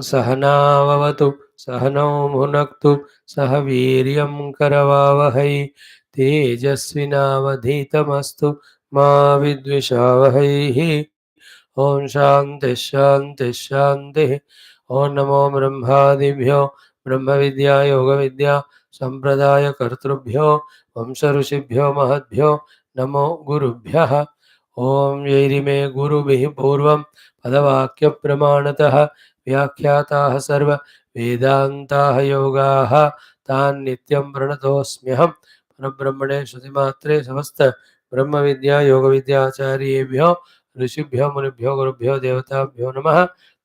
सहनाववतु सहनौ भुनक्तु सह वीर्यं करवावहै तेजस्विनावधीतमस्तु मा विद्विषावहैः। ओम शांति शांति शांति। ओम नमो ब्रह्मादिभ्यो ब्रह्म विद्या योग विद्या संप्रदाय कर्तृभ्यो वंश ऋषिभ्यो महद्भ्यो नमो गुरुभ्यः। ओम यैरिमे गुरुभिः पूर्वं पदवाक्य प्रमाणतः व्याख्याताः सर्व वेदान्ताः योगाः तान् नित्यं प्रणतोऽस्म्यहं। परब्रह्मणे श्रुतिमात्रे समस्त ब्रह्म विद्या योग विद्याचार्येभ्यो ऋषिभ्यो मुनिभ्यो गुरुभ्यो देवताभ्यो नमः।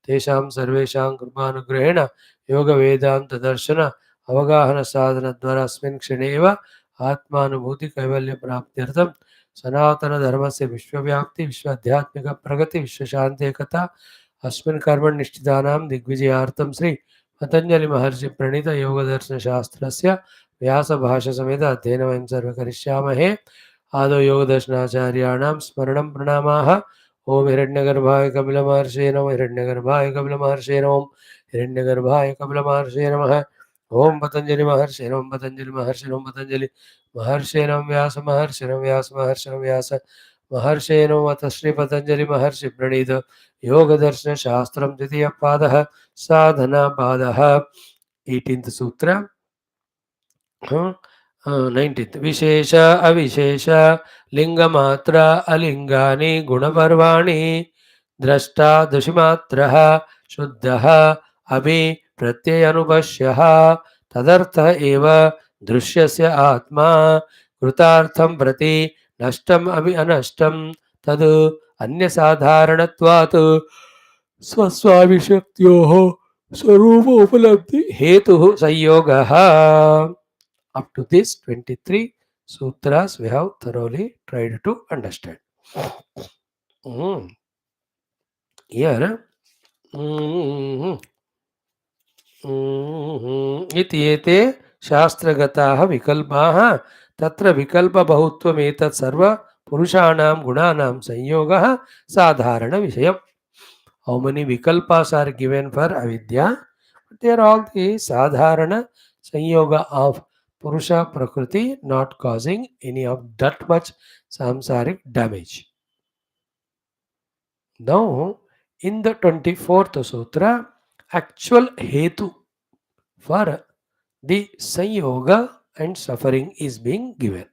तेषां सर्वेषां कृपानुग्रहेण योग वेदांत दर्शन अवगाहन साधन द्वारा अस्मिन् क्षणे एव आत्मानुभूति कैवल्य प्राप्त्यर्थं सनातन धर्मस्य विश्वव्याप्ति विश्व आध्यात्मिक प्रगति विश्व शांति एकता अस्मिन् कर्म निष्ठितानां दिग्विजयार्थं श्री पतंजलि महर्षि प्रणीत योग दर्शन शास्त्रस्य व्यास भाष्य समेत अध्ययनं वयं सर्वे करिष्यामहे। आदौ योग दर्शनाचार्याणां स्मरणं प्रणामाः। ओम हिरण्यगर्भाय कपिलमहर्षये नमः। हिरण्यगर्भाय कपिलमहर्षये नमः। हिरण्यगर्भाय कपिलमहर्षये नमः। ओम पतंजलि महर्षये नमः। पतंजलि महर्षये नमः। पतंजलि महर्षये नमः। व्यास महर्षये नमः। व्यास महर्षये नमः। व्यास महर्षये नमः। अथ श्री पतंजलि महर्षि प्रणीत योग दर्शन शास्त्रं द्वितीय पादः साधना पादः 18th सूत्र 19th विशेष अविशेष लिंगमात्र अलिंगानि गुणपर्वाणि द्रष्टा दशिमात्रः शुद्धः अभि प्रत्ययनुपश्यः तदर्थः एव दृश्यस्य आत्मा कृतार्थं प्रति नष्टम् अभि अनष्टं तद् अन्यसाधारणत्वात् स्वस्वाभिशक्त्योः स्वरूपोपलब्धि हेतुः संयोगः। Up to this 23 sutras we have thoroughly tried to understand. Here इत्येते शास्त्रगताः विकल्पाः तत्र विकल्पबहुत्वमेतत् सर्व पुरुषाणां गुणानां संयोगः साधारण विषयम्. How many vikalpas are given for avidya? They are all the sadharana sanyoga of Purusha Prakriti, not causing any of that much samsaric damage. Now, in the 24th Sutra, actual Hetu for the sanyoga and suffering is being given.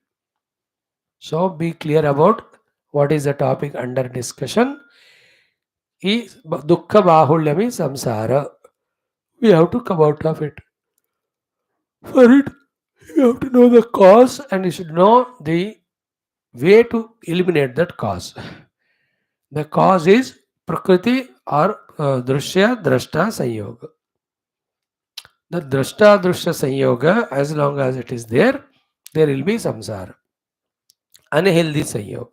So, be clear about what is the topic under discussion. Is Dukkha Bahulyami Samsara. We have to come out of it. For it, you have to know the cause and you should know the way to eliminate that cause. The cause is Prakriti or Drushya Drashta Sanyoga. The Drashta Drushya Sanyoga, as long as it is there, there will be samsara. Unhealthy Sanyoga.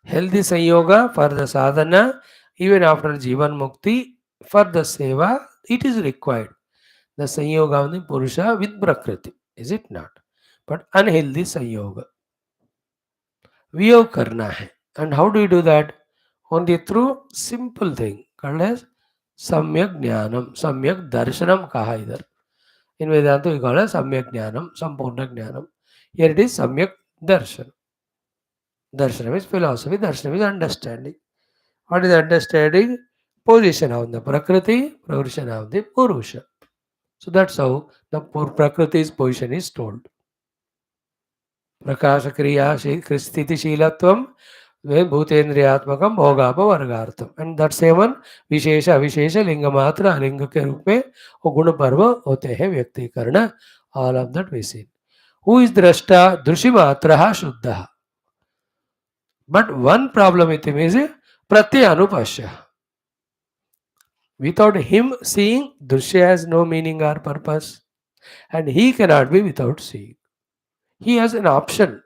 Healthy Sanyoga for the sadhana, even after Jivan Mukti, for the seva, it is required. The Sanyoga of the Purusha with Prakriti, is it not? But unhealthy Sanyoga. Viyog karna hai. And how do you do that? Only through simple thing called as Samyak Jnanam, Samyak Darshanam kaha idhar. In Vedanta we call it Samyak Jnanam, Sampurna Jnanam. Here it is Samyak Darshanam. Darshanam is philosophy, Darshanam is understanding. What is understanding? Position of the Prakriti, position of the Purusha. So that's how the Prakriti's position is told. Prakasha Kriya Sthiti Shilatvam भूतेन्द्रियात्मकम भोगापवर्गार्थम. And that same one विशेष अविशेष लिंग मात्र अलिंग के रूप में वो गुण पर्व होते हैं व्यक्तीकरण. All of that we see. Who is drashta? Drushi matraha शुद्धः. But one problem with him is pratyyanupashya. Without him seeing, drushya has no meaning or purpose, and he cannot be without seeing. He has an option.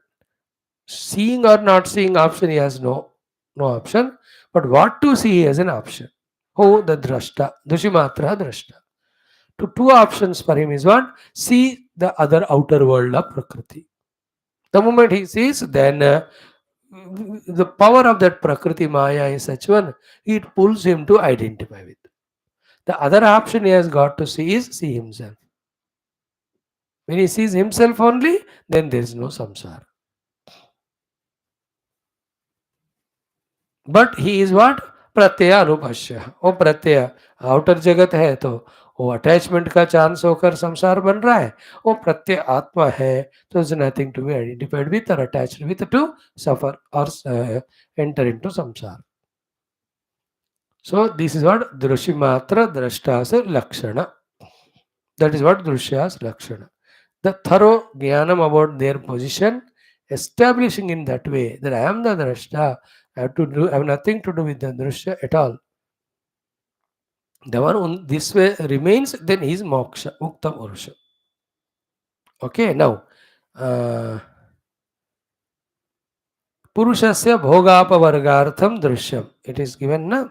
Seeing or not seeing option, he has no option. But what to see as an option. Who? The drashta. Drushimatra drashta. Two options for him is one, see the other outer world of Prakriti. The moment he sees, then the power of that Prakriti Maya is such one, it pulls him to identify with. The other option he has got to see is see himself. When he sees himself only, then there is no samsara. But he is what? प्रत्यय अनुपश्य. वो प्रत्यय outer जगत है तो वो attachment का chance होकर संसार बन रहा है. वो प्रत्यय आत्मा है तो is nothing to be identified with और अटैच्ड विथ टू सफर और enter into samsara. So this is what Drushimatra Drashtas Lakshana. That is what Drushya's Lakshana. The thorough Jnanam about their position, establishing in that way that I am the Drashta, I have nothing to do with the Drushya at all. The one on this way remains, then he is Moksha, Mukta Purusha. Okay, now Purushasya Bhogapavargartham Drishyam. It is given na.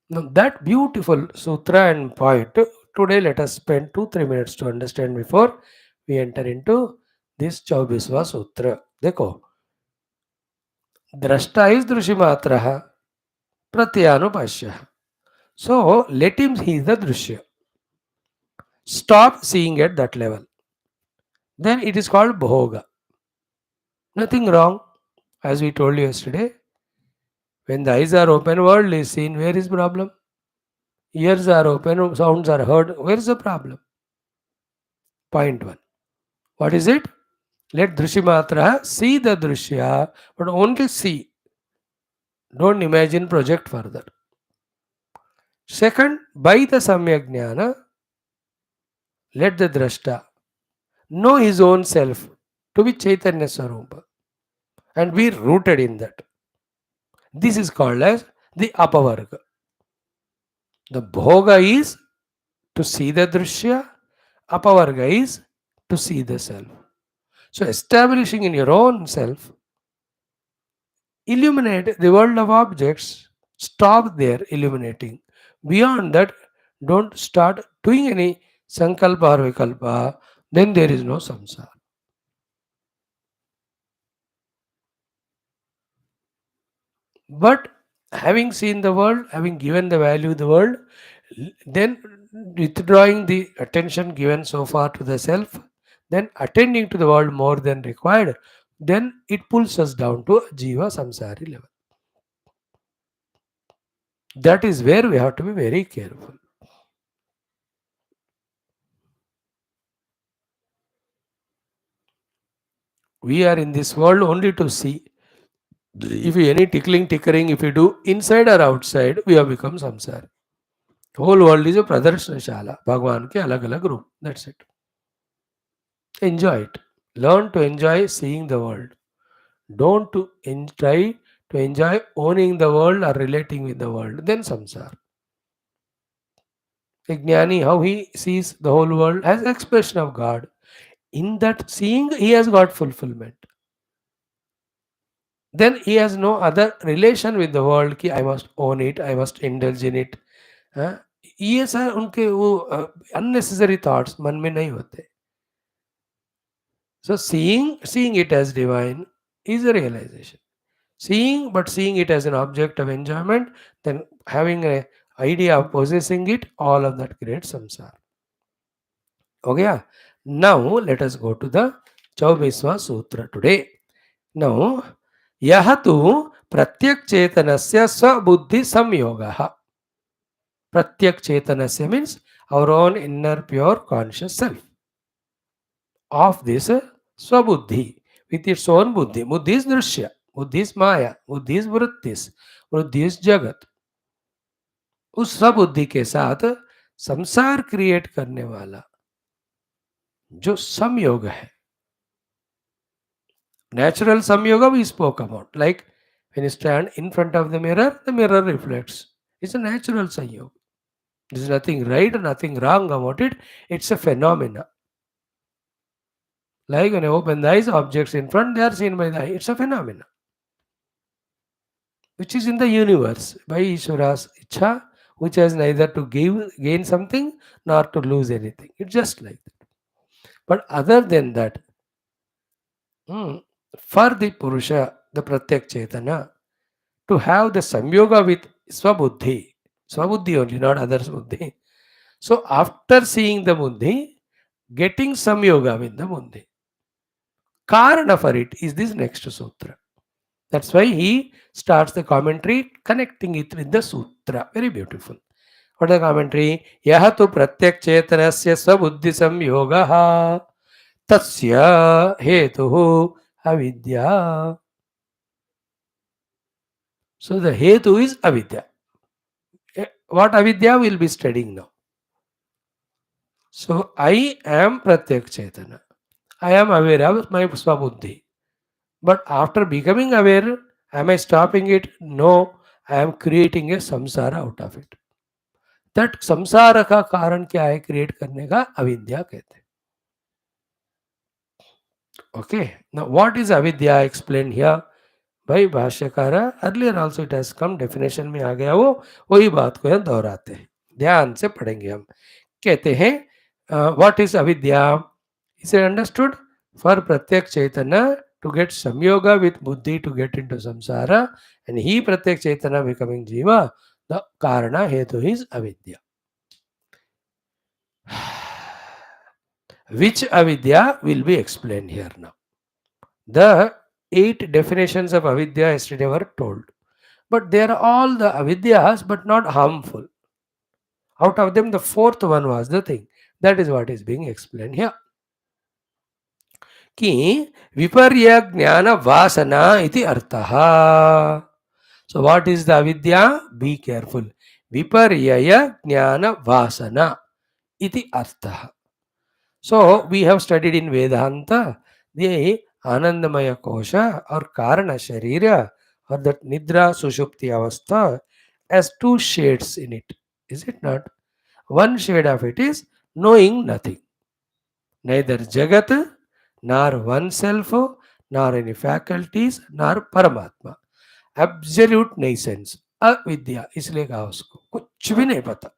Now that beautiful sutra and point, today let us spend 2-3 minutes to understand before we enter into this 24वां सूत्र. देखो, द्रष्टा is दृश्यमात्रः, प्रत्यानुपास्यः. So let him see the दृश्य. Stop seeing at that level. Then it is called bhoga. Nothing wrong, as we told you yesterday. When the eyes are open, world is seen. Where is problem? Ears are open, sounds are heard. Where is the problem? Point one. What is it? Let Drishimatra see the Drishya, but only see. Don't imagine, project further. Second, by the Samyak Jnana, let the Drashta know his own self to be Chaitanya Swarupa and be rooted in that. This is called as the Apavarga. The Bhoga is to see the Drishya, Apavarga is to see the self. So establishing in your own self, illuminate the world of objects, stop there illuminating. Beyond that, don't start doing any sankalpa or vikalpa, then there is no samsara. But having seen the world, having given the value of the world, then withdrawing the attention given so far to the self, then attending to the world more than required, then it pulls us down to a jiva samsari level. That is where we have to be very careful. We are in this world only to see. If you any tickering, if you do inside or outside, we have become samsara. Whole world is a pradarshana shala. Bhagwan ke alag alag roop. That's it. Enjoy it. Learn to enjoy seeing the world. Don't try to enjoy owning the world or relating with the world. Then samsara. A jnani, how he sees the whole world as expression of God. In that seeing, he has got fulfillment. Then he has no other relation with the world कि I must own it, I must indulge in it. ये sir उनके वो unnecessary thoughts मन में नहीं होते. So seeing it as divine is a realization. Seeing it as an object of enjoyment, then having an idea of possessing it, all of that creates samsara. Okay? Now let us go to the 24वां सूत्र today. Now, यह तो प्रत्यक चेतनस्य स्वबुद्धि संयोगः. प्रत्यक चेतनस्य means our own inner pure conscious self. Of this swabuddhi, with its own buddhi. Buddhi is drishya, buddhi is maya, buddhi is vrutthis, बुद्धि is जगत. उस स्वबुद्धि के साथ संसार क्रिएट करने वाला जो संयोग है. Natural samyoga we spoke about. Like when you stand in front of the mirror reflects. It's a natural samyoga. There's nothing right, nothing wrong about it. It's a phenomena. Like when you open the eyes, objects in front, they are seen by the eye. It's a phenomena. Which is in the universe by Ishvara's ichha, which has neither to gain something nor to lose anything. It's just like that. But other than that, for the Purusha, the Pratyak Chetana, to have the Samyoga with Swabuddhi only, not others' Buddhi, So after seeing the buddhi, getting samyoga with the buddhi, karana for it is this next sutra. That's why he starts the commentary connecting it with the sutra. Very beautiful. What is the commentary? Yaha tu pratyak chetanasya sabuddhi samyogaha tasya hetuhu avidya. So the hetu is avidya. What avidya we'll be studying now. So I am pratyak chetana. I am aware of my swabuddhi. But after becoming aware, am I stopping it? No, I am creating a samsara out of it. That samsara का कारण क्या है create करने का? अविद्या कहते हैं. Okay. Now what is avidya explained here by भाष्यकारा? Earlier also it has come, definition में आ गया वो, वही बात को यहाँ दोहराते हैं. ध्यान से पढ़ेंगे हम. कहते हैं what is avidya? Is it understood? For pratyak chaitanya to get samyoga with buddhi to get into samsara, and he pratyak chaitanya becoming jiva, the karana hetu is avidya. Which avidya will be explained here now. The 8 definitions of avidya yesterday were told, but they are all the avidyas but not harmful. Out of them the 4th one was the thing. That is what is being explained here. कि विपर्य ज्ञान वासना इति अर्थः. So what is the avidya? Be careful. Viparyaya jnana vasana iti artha. So we have studied in Vedanta the Anandamaya Kosha or Karana Sharira or that Nidra Sushupti Avastha as 2 shades in it. Is it not? One shade of it is knowing nothing. Neither Jagat, nor oneself, nor any faculties, nor Paramatma. Absolute नहीं sense, अविद्या. इसलिए कहा उसको कुछ भी नहीं पता.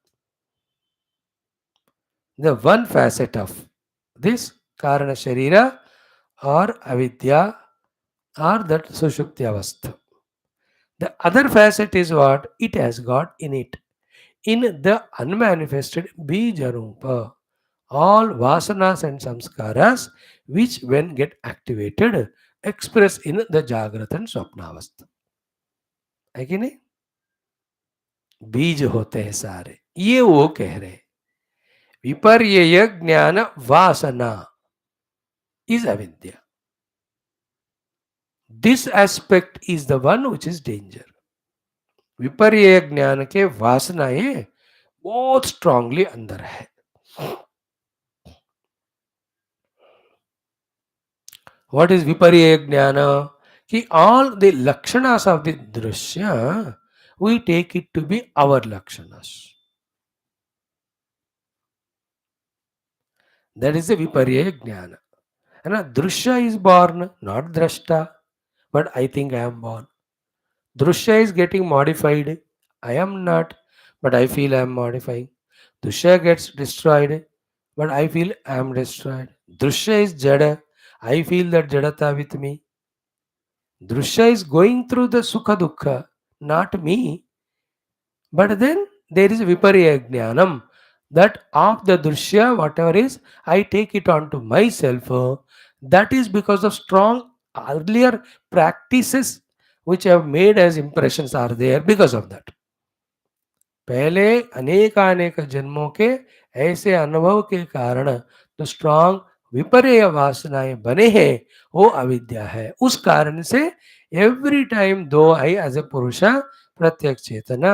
The one facet of this कारण शरीर और अविद्या और दैट सुषुप्ति अवस्था. The other facet is what it has got in it in the unmanifested bija rupa all vasanas and samskaras which when get activated express in the jagrata and swapna avastha. है कि नहीं? बीज होते हैं सारे. ये वो कह रहे. विपर्यय ज्ञान वासना is avidya. This aspect is the one which is danger. विपर्यय ज्ञान के वासनाएं बहुत स्ट्रांगली अंदर है. What is viparya jnana? कि all the lakshanas of the drishya we take it to be our lakshanas. That is the viparya jnana. And drishya is born, not drashta, but I think I am born. Drishya is getting modified. I am not, but I feel I am modifying. Drishya gets destroyed, but I feel I am destroyed. Drishya is jada. I feel that jadata with me. Drishya is going through the sukha dukkha, not me. But then there is viparya jnanam. That of the drishya, whatever is, I take it onto myself. That is because of strong earlier practices which have made as impressions are there because of that. पहले अनेकानेक जन्मों के ऐसे अनुभव के कारण जो strong विपर्य वासनाएं बने हैं वो अविद्या है. उस कारण से एवरी टाइम दो आई एज ए पुरुषा प्रत्यक्ष चेतना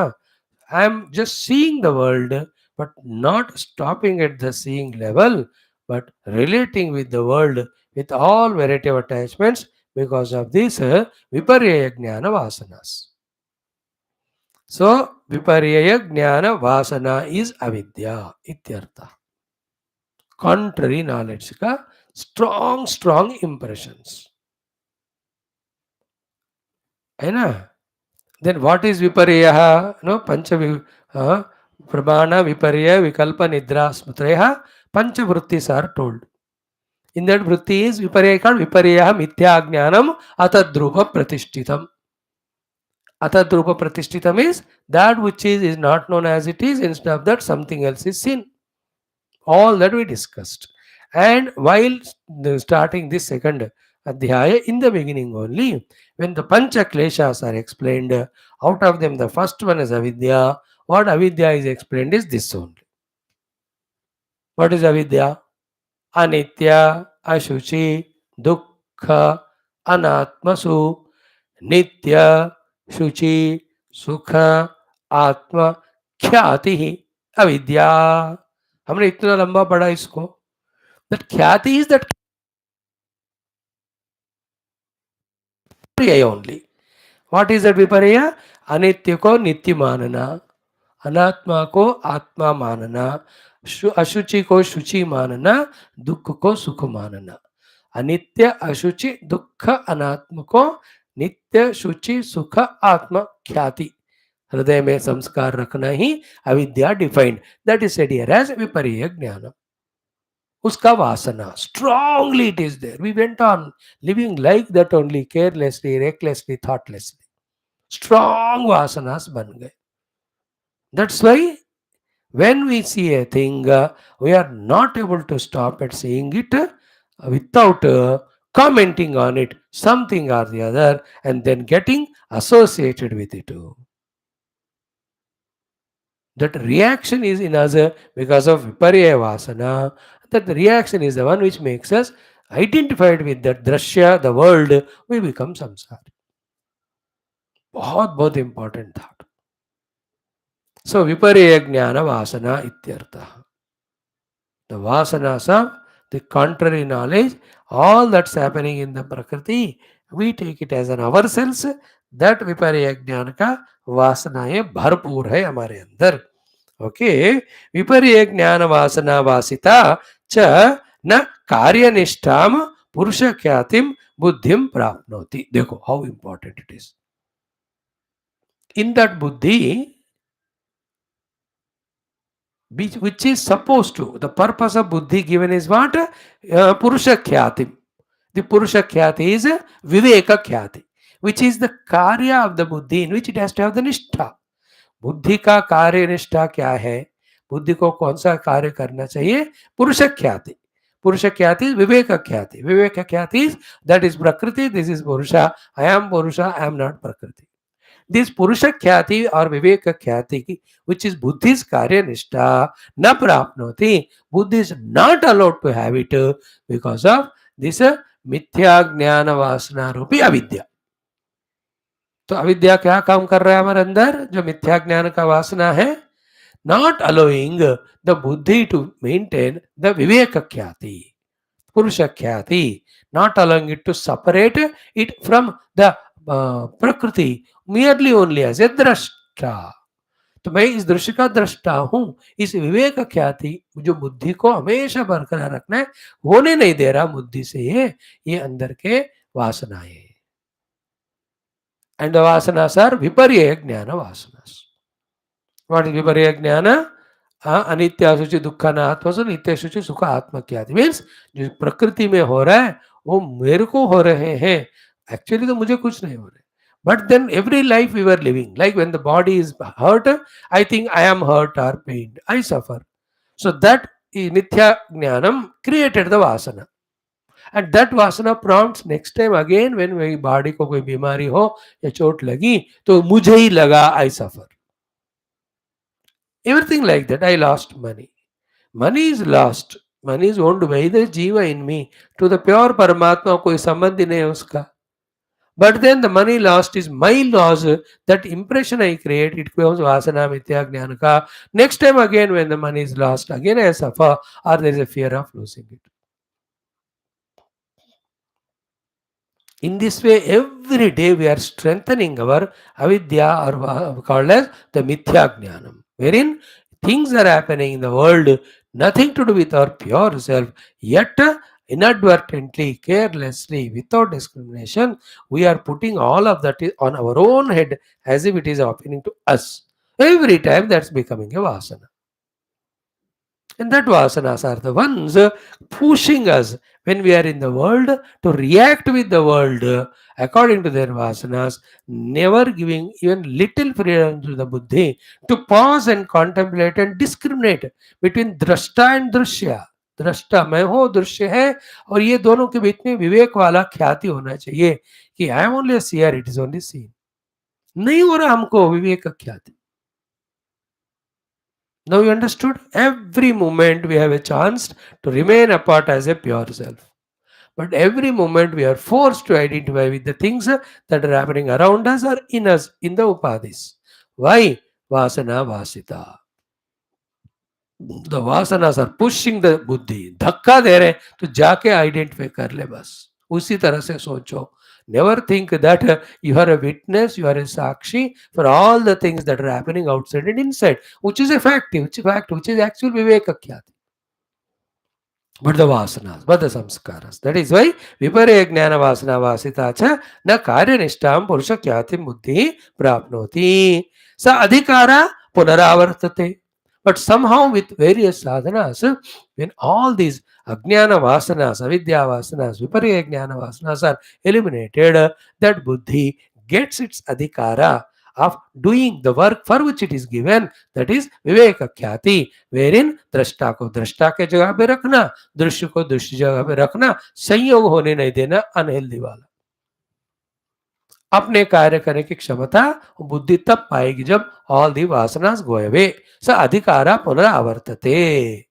I am just seeing the world but not stopping at the seeing level but relating with the world with all variety of attachments because of this viparya jnana vasanas. So viparya jnana vasana is avidya ityartha. Contrary knowledge ka strong impressions. है ना? Then what is viparya? No, pancha pramana viparya vikalpa nidra smrutreha pancha vrutthis are told. In that vritti is viparya called viparya mithya jnanam atadrupa pratishtitam. Atadrupa pratishtitam is that which is not known as it is, instead of that something else is seen. All that we discussed. And while starting this second adhyaya, in the beginning only, when the Pancha Kleshas are explained, out of them the first one is Avidya. What Avidya is explained is this only. What is Avidya? Anitya, Ashuchi, Dukkha, Anatmasu, Nitya, Shuchi, Sukha, Atma, ख्याति ही अविद्या. हमने इतना लंबा पढ़ा इसको. That ख्याति is that viparya only. What is that viparya? अनित्य को नित्य मानना, अनात्मा को आत्मा मानना, अशुचि को शुचि मानना, दुख को सुख मानना. अनित्य, अशुचि, दुख, अनात्म को नित्य, शुचि, सुख, आत्म, ख्याति हृदय में संस्कार रखना ही अविद्या defined. That is said here as विपर्य ज्ञान. उसका वासना strongly it is there. We went on living like that only, carelessly, recklessly, thoughtlessly. Strong vasanas ban gaye. That's why when we see a thing, we are not able to stop at seeing it without commenting on it, something or the other, and then getting associated with it. That reaction is in us because of viparya vasana. That the reaction is the one which makes us identified with that drashya, the world. We become samsari. बहुत बहुत important thought. So viparya jnana vasana ityartha. The vasanas of the contrary knowledge, all that's happening in the prakriti, we take it as an ourselves. That viparya jnana का वासना ये भरपूर है हमारे अंदर. Okay. विपर्य ज्ञान वासना वासिता च न कार्यनिष्ठाम पुरुष ख्यातिम बुद्धिम प्राप्नोति. देखो how important it is. In that बुद्धि which is supposed to, the purpose of buddhi given is what? Purusha khyati. The Purusha khyati is viveka khyati, which is the karya of the buddhi in which it has to have the nishtha. बुद्धि का कार्य निष्ठा क्या है? बुद्धि को कौन सा कार्य करना चाहिए? पुरुष ख्याति. पुरुष ख्याति विवेक ख्याति. विवेक ख्याति दैट इज प्रकृति, दिस इज पुरुषा, आई एम पुरुषा, आई एम नॉट प्रकृति. This Purusha Khyati or Viveka Khyati, which is Buddhi's Karya Nishtha, na prapnoti. Buddhi is not allowed to have it because of this Mithya Jnana Vasana Rupi Avidya. तो अविद्या क्या काम कर रहा है हमारे अंदर? जो मिथ्या ज्ञान का वासना है, not allowing the buddhi to maintain the viveka khyati, purusha khyati, not allowing it to separate it from the प्रकृति merely only as a द्रष्टा. तो मैं इस दृश्य का दृष्टा हूं. इस विवेक ख्याति जो बुद्धि को हमेशा बरकरार रखना है, होने नहीं दे रहा बुद्धि से ये अंदर के वासनाएं. And the vasanas are viparya jnana vasanas. What is viparya jnana? अनित्य शुचि दुखा न आत्मा नित्य शुचि सुख आत्मा क्या मीन्स जो प्रकृति में हो रहा है वो मेरे को हो रहे हैं. एक्चुअली तो मुझे कुछ नहीं हो रहे. But then every life we were living, like when the body is hurt, I think I am hurt or pained, I suffer. So that mithya jnanam created the vasana. And that vasana prompts next time again when मेरी body को कोई बीमारी हो या चोट लगी तो मुझे ही लगा, I suffer. Everything like that. I lost money. Money is lost. Money is owned by the jiva in me. To the pure Paramatma कोई संबंध ही नहीं है उसका. But then the money lost is my loss. That impression I create, it becomes vasana mithya jnana ka. Next time again when the money is lost, again I suffer or there is a fear of losing it. In this way, every day we are strengthening our avidya or called as the mithya jnanam, wherein things are happening in the world, nothing to do with our pure self, yet inadvertently, carelessly, without discrimination, we are putting all of that on our own head as if it is happening to us. Every time that's becoming a vasana. And that vasanas are the ones pushing us when we are in the world to react with the world according to their vasanas, never giving even little freedom to the buddhi to pause and contemplate and discriminate between drashta and drushya. दृष्टा मैं हूँ, दृश्य है, और ये दोनों के बीच में विवेक वाला ख्याति होना चाहिए कि I am only seer, it is only seen. नहीं हो रहा हमको विवेक ख्याति. Now you understood? Every moment we have a chance to remain apart as a pure self. But every moment we are forced to identify with the things that are happening around us or in us, in the upadhis. Why? Vasana vasita. The vasanas are pushing the buddhi. धक्का दे रहे तो जाके identify कर ले बस. उसी तरह से सोचो. Never think that you are a witness, you are a sakshi for all the things that are happening outside and inside, which is a fact, which is actual viveka khyati. But the vasanas, but the samskaras. That is why viparya jnana vasana vasita cha na karya nishtam purusha khyati buddhi prapnoti. Sa adhikara punaravartate. But somehow with various sadhanas, when all these ajnana vasanas, avidya vasanas, viparya jnana vasanas are eliminated, that buddhi gets its adhikara of doing the work for which it is given, that is viveka khyati, wherein drashta को drashta के जगह पे रखना, दृश्य को दृश्य जगह पे रखना, संयोग होने नहीं देना, अनहेल्दी वाला. अपने कार्य करने की क्षमता बुद्धि तब पाएगी जब ऑल दी वासनास गो अवे. स अधिकारा पुनरावर्तते.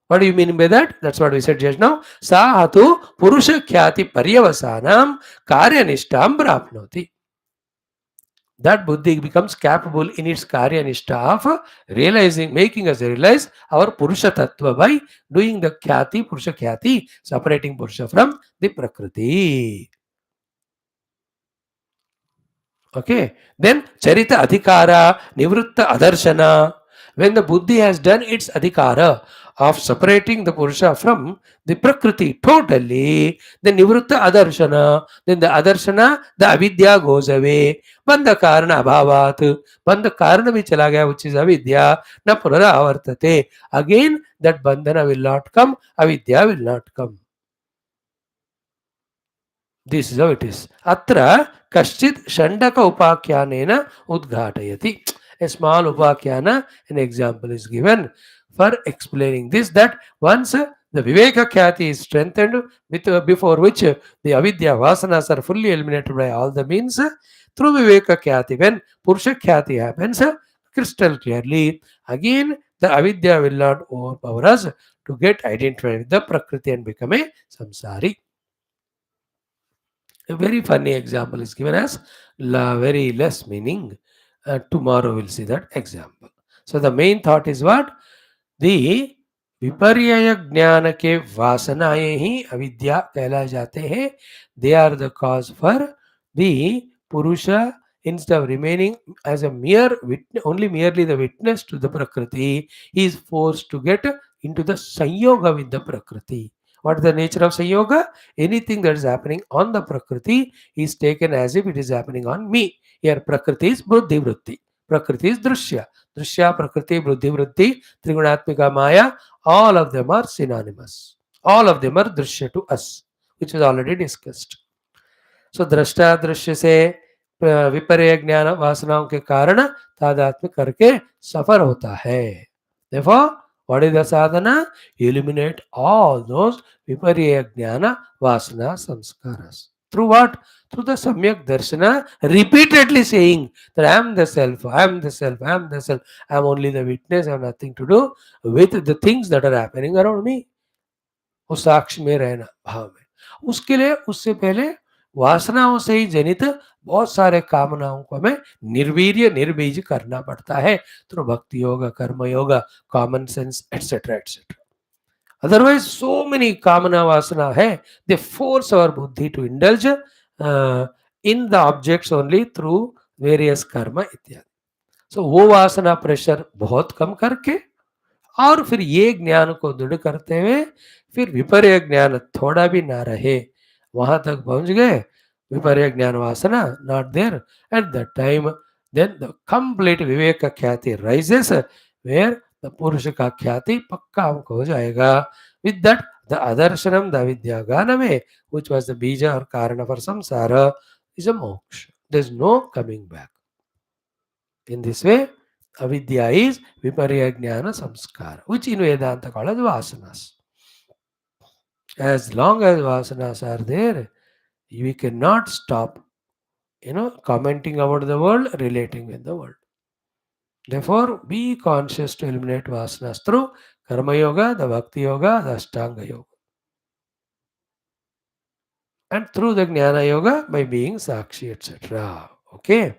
What do you mean by that? That's what we said just now. Sa hatu purusha khyati paryavasanam karyanishtam prapnoti. That buddhi becomes capable in its karyanishta of realizing, making us realize our purusha tattva by doing the khyati, purusha khyati, separating purusha from the prakriti. Okay, then charita adhikara, nivritta adarshana. When the buddhi has done its adhikara of separating the purusha from the prakriti totally, then nivritta adarshana, then the adarshana, the avidya goes away. Bandha karana abhavat, bandha karana bhi chala gaya, which is avidya, na punaravartate. Again, that bandhana will not come, avidya will not come. This is how it is. Atra kaschit shandaka upakyanena udghatayati. A small upakyana, an example is given for explaining this, that once the viveka khyati is strengthened, with before which the avidya vasanas are fully eliminated by all the means, through viveka khyati, when purusha khyati happens crystal clearly, again the avidya will not overpower us to get identified with the prakriti and become a samsari. A very funny example is given as very less meaning. Tomorrow we'll see that example. So the main thought is what? The विपर्यय ज्ञान के वासनाएं ही अविद्या कहलाए जाते हैं. They are the cause for the Purusha, instead of remaining as a mere witness, only merely the witness to the Prakriti, he is forced to get into the Samyoga with the Prakriti. What is the nature of Samyoga? Anything that is happening on the Prakriti is taken as if it is happening on me. Here Prakriti is Buddhi Vritti. Prakriti is Drishya. Drishya, Prakriti, Buddhi Vritti, Trigunatmika Maya, all of them are synonymous. All of them are Drishya to us, which is already discussed. So Drashta Drishya से विपर्य ज्ञान वासनाओं के कारण तादात्म्य करके सफर होता है. Therefore, what is the sadhana? Eliminate all those viparya jnana vasana samskaras. Through what? Through the samyak darshana, repeatedly saying that I am the self, I am the self, I am the self, I am only the witness, I have nothing to do with the things that are happening around me. उस साक्ष में रहना भाव में, उसके लिए उससे पहले वासनाओं से ही जनित बहुत सारे कामनाओं को हमें निर्वीर्य निर्बीज करना पड़ता है थ्रू भक्ति योग, कर्म योग, common sense etcetera etcetera. Otherwise, so many kamana vasana hai, they force our buddhi to indulge in the objects only through various karma इत्यादि. So वो वासना प्रेशर बहुत कम करके और फिर ये ज्ञान को दृढ़ करते हुए फिर विपर्य ज्ञान थोड़ा भी ना रहे वहां तक पहुंच गए. विपर्य ज्ञान वासना not there at that time, then the complete viveka khyati rises where the purusha का ख्याति पक्का हमको हो जाएगा. With that, the Darshanam, the Avidya Ganame, which was the bija or karana for samsara, is a moksha. There is no coming back. In this way, Avidya is Viparya Jnana Samskara, which in Vedanta called as Vasanas. As long as Vasanas are there, we cannot stop, commenting about the world, relating with the world. Therefore, be conscious to eliminate Vasanas through Karma Yoga, the Bhakti Yoga, the Ashtanga Yoga. And through the Jnana Yoga by being Sakshi, etc. Okay.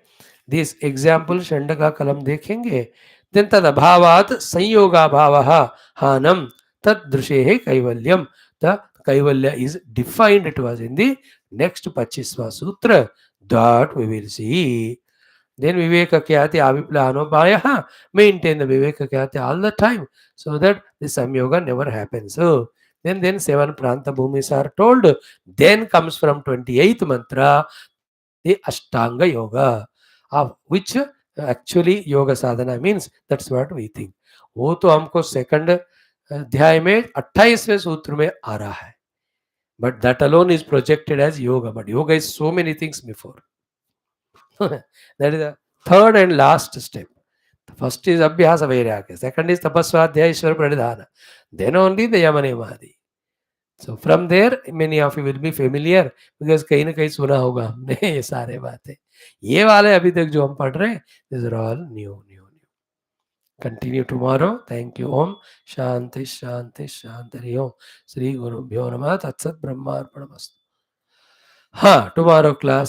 This example Shandaka Kalam देखेंगे. Then tad abhavat sanyoga bhavaha hanam tad drushehe kaivalyam. The kaivalya is defined to us in the next Pachisva Sutra that we will see. Then Viveka Kyati Aviplano Bhayaha. Maintain the Viveka Kyati all the time so that the Samyoga never happens. So then 7 Pranta Bhumis are told. Then comes from 28th mantra the Ashtanga Yoga, of which actually Yoga Sadhana means. That's what we think. वो तो हमको second अध्याय में 28वें सूत्र में आ रहा है. But that alone is projected as yoga. But yoga is so many things before. That is the third and last step. The first is Abhyasa Vairagya. Second is Tapaswadhyaya Ishvara Pranidhana. Then only the Yamanimadi. So from there, many of you will be familiar because कहीं ना कहीं सुना होगा हमने ये सारे बातें. ये वाले अभी तक जो हम पढ़ रहे हैं, these are all new. Continue tomorrow. Thank you. Om Shanti Shanti Shanti Om Sri Guru Bhyo Namaha Tat Sat Brahma Arpanamastu. Tomorrow class